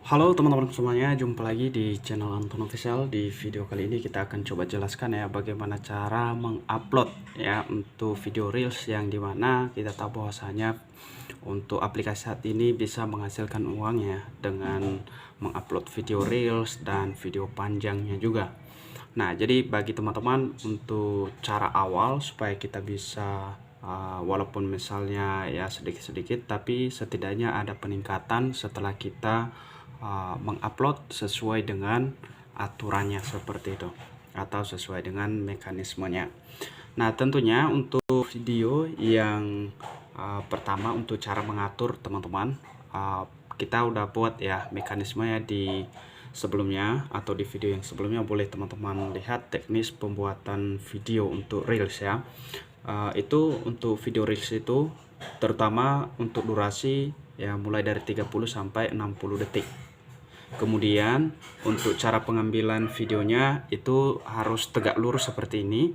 Halo teman-teman semuanya, jumpa lagi di channel Anton Official. Di video kali ini kita akan coba jelaskan ya bagaimana cara mengupload ya untuk video reels, yang dimana kita tahu bahwasanya untuk aplikasi saat ini bisa menghasilkan uang ya dengan mengupload video reels dan video panjangnya juga. Nah, jadi bagi teman-teman, untuk cara awal supaya kita bisa walaupun misalnya ya sedikit-sedikit, tapi setidaknya ada peningkatan setelah kita mengupload sesuai dengan aturannya seperti itu, atau sesuai dengan mekanismenya. Nah, tentunya untuk video yang pertama, untuk cara mengatur teman-teman, kita udah buat ya mekanismenya di sebelumnya, atau di video yang sebelumnya boleh teman-teman lihat teknis pembuatan video untuk reels ya. Itu untuk video reels itu terutama untuk durasi ya mulai dari 30 sampai 60 detik. Kemudian untuk cara pengambilan videonya itu harus tegak lurus seperti ini,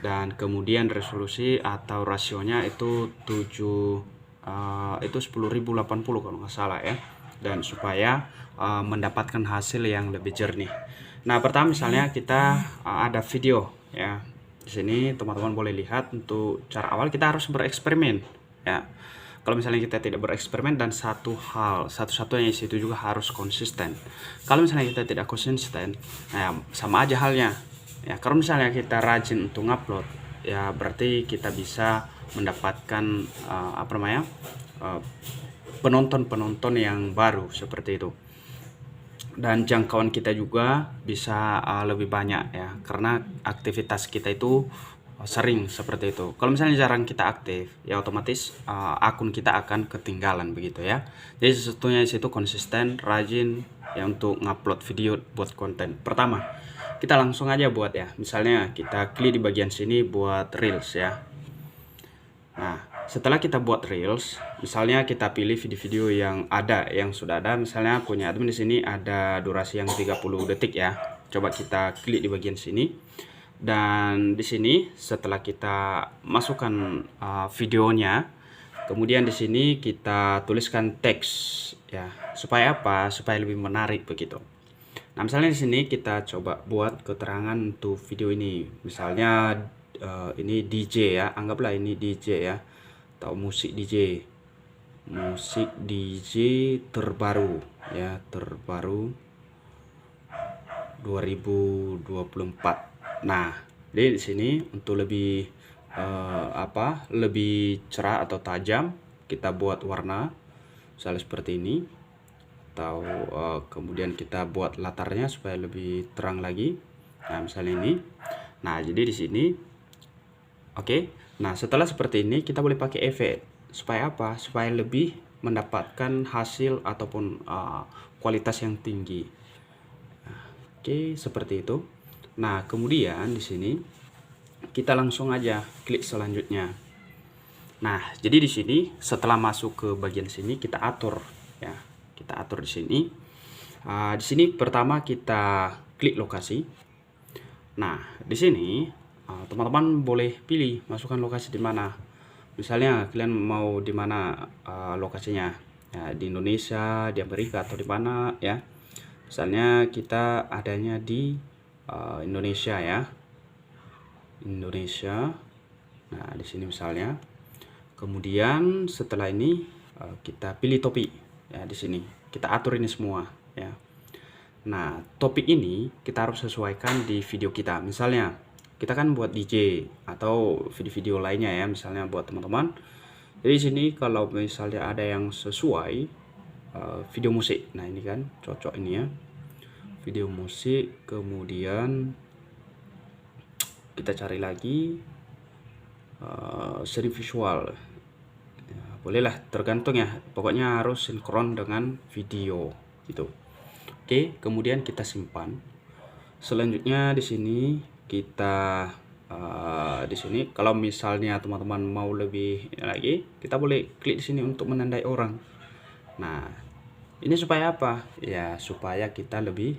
dan kemudian resolusi atau rasionya itu 10.080 kalau nggak salah ya, dan supaya mendapatkan hasil yang lebih jernih. Nah, pertama misalnya kita ada video ya. Di sini teman-teman boleh lihat, untuk cara awal kita harus bereksperimen ya. Kalau misalnya kita tidak bereksperimen, dan satu-satunya itu juga harus konsisten. Kalau misalnya kita tidak konsisten, nah sama aja halnya ya. Kalau misalnya kita rajin untuk ngupload ya, berarti kita bisa mendapatkan penonton-penonton yang baru seperti itu, dan jangkauan kita juga bisa lebih banyak ya, karena aktivitas kita itu sering seperti itu. Kalau misalnya jarang kita aktif ya, otomatis akun kita akan ketinggalan begitu ya. Jadi sesungguhnya situ konsisten, rajin ya untuk ngupload video buat konten. Pertama, kita langsung aja buat ya. Misalnya kita klik di bagian sini buat reels ya. Nah, setelah kita buat reels, misalnya kita pilih video-video yang sudah ada, misalnya punya admin di sini ada durasi yang 30 detik ya. Coba kita klik di bagian sini. Dan di sini setelah kita masukkan videonya, kemudian di sini kita tuliskan teks ya. Supaya apa? Supaya lebih menarik begitu. Nah, misalnya di sini kita coba buat keterangan untuk video ini. Misalnya ini DJ ya, anggaplah ini DJ ya, atau musik DJ. Musik DJ terbaru ya, terbaru 2024. Nah, jadi di sini untuk lebih lebih cerah atau tajam, kita buat warna misalnya seperti ini, atau kemudian kita buat latarnya supaya lebih terang lagi. Nah, misalnya ini. Nah, jadi di sini oke. Nah, setelah seperti ini kita boleh pakai efek. Supaya apa? Supaya lebih mendapatkan hasil ataupun kualitas yang tinggi. Oke, seperti itu. Nah, kemudian di sini kita langsung aja klik selanjutnya. Nah, jadi di sini setelah masuk ke bagian sini kita atur ya. Kita atur di sini. Di sini pertama kita klik lokasi. Nah, di sini teman-teman boleh pilih masukkan lokasi di mana. Misalnya kalian mau di mana lokasinya? Ya, di Indonesia, di Amerika, atau di mana ya. Misalnya kita adanya di Indonesia ya, Indonesia. Nah, di sini misalnya. Kemudian setelah ini kita pilih topik ya. Di sini kita atur ini semua ya. Nah, topik ini kita harus sesuaikan di video kita. Misalnya kita kan buat DJ atau video-video lainnya ya, misalnya buat teman-teman. Jadi di sini kalau misalnya ada yang sesuai video musik, nah ini kan cocok ini ya, video musik. Kemudian kita cari lagi seri visual ya, bolehlah, tergantung ya, pokoknya harus sinkron dengan video gitu. Oke, kemudian kita simpan. Selanjutnya di sini kita di sini kalau misalnya teman-teman mau lebih lagi, kita boleh klik di sini untuk menandai orang. Nah, ini supaya apa ya? Supaya kita lebih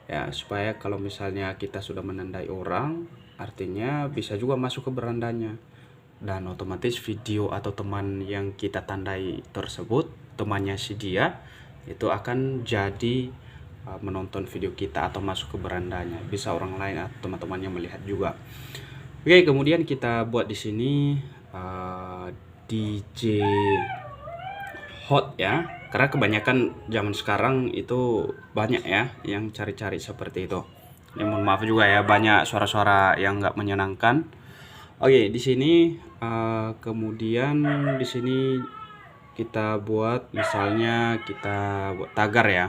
ya, supaya kalau misalnya kita sudah menandai orang, artinya bisa juga masuk ke berandanya, dan otomatis video atau teman yang kita tandai tersebut, temannya si dia, itu akan jadi menonton video kita atau masuk ke berandanya. Bisa orang lain atau teman-temannya melihat juga. Oke, kemudian kita buat di sini DJ hot ya, karena kebanyakan zaman sekarang itu banyak ya yang cari-cari seperti itu. Ya, mohon maaf juga ya, banyak suara-suara yang nggak menyenangkan. Oke, di sini kemudian di sini kita buat, misalnya kita buat tagar ya.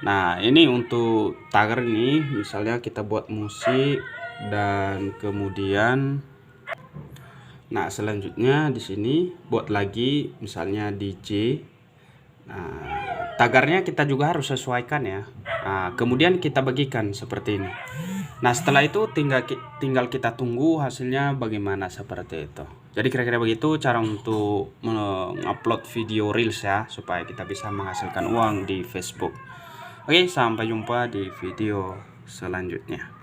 Nah, ini untuk tagar ini misalnya kita buat musik dan kemudian selanjutnya di sini buat lagi misalnya DJ. Nah, tagarnya kita juga harus sesuaikan ya. Nah, kemudian kita bagikan seperti ini. Nah, setelah itu tinggal kita tunggu hasilnya bagaimana seperti itu. Jadi kira-kira begitu cara untuk mengupload video reels ya, supaya kita bisa menghasilkan uang di Facebook. Oke, sampai jumpa di video selanjutnya.